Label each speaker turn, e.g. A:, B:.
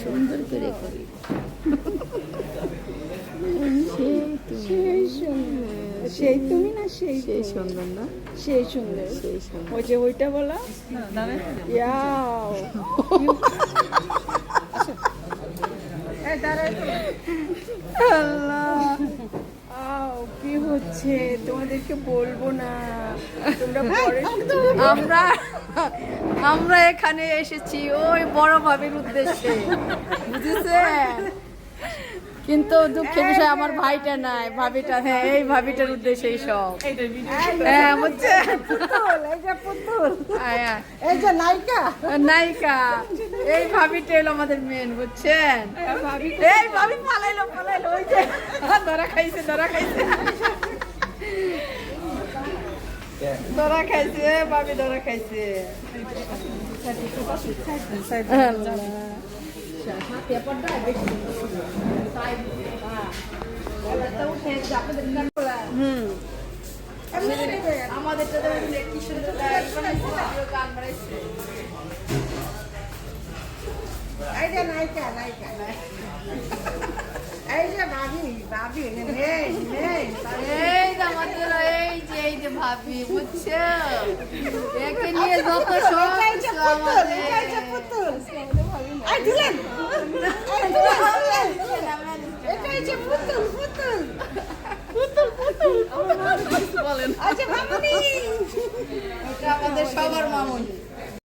A: সুন্দর করে করি।
B: সেই তুমি না সেই
A: সেই সুন্দর না?
B: সেই সুন্দর
A: সেই সুন্দর।
B: ওই যে ওইটা বলো ইয়াও আল্লাহ আও কি হচ্ছে তোমাদেরকে বলবো না তোমরা পরে
A: আমরা আমরা এখানে এসেছি ওই বড় ভাবির উদ্দেশ্যে, বুঝেছেন? কিন্তু দুঃখের বিষয় আমার ভাইটা নাই, ভাবিটা। হ্যাঁ, এই ভাবিটার উদ্দেশ্যে সব। হ্যাঁ, বুঝছেন?
B: এই যে পুতুল
A: হ্যাঁ,
B: এই যে নায়িকা
A: নায়িকা এই ভাবিটা হলো আমাদের মেন, বুঝছেন? এই ভাবি পালাইলো পালাইলো, ওই যে ধরা খাইছে ধরা খাইছে ধরা খাইছে, ভাবি ধরা খাইছে। আমাদের কি সুন্দর গান বানাইছে।
B: এই যে নায়িকা নায়িকা এই যে ভাবি ভাবি নেই নেই
A: এই যে আমাদের এই যে ভাবি, বুঝছো? একে নিয়ে যত সব
B: পুতুল আই দিলেন এটাই যে পুতুল পুতুল পুতুল পুতুল
A: বলেন,
B: আচ্ছা মামুনি
A: এটা আমাদের সবার মামুনি।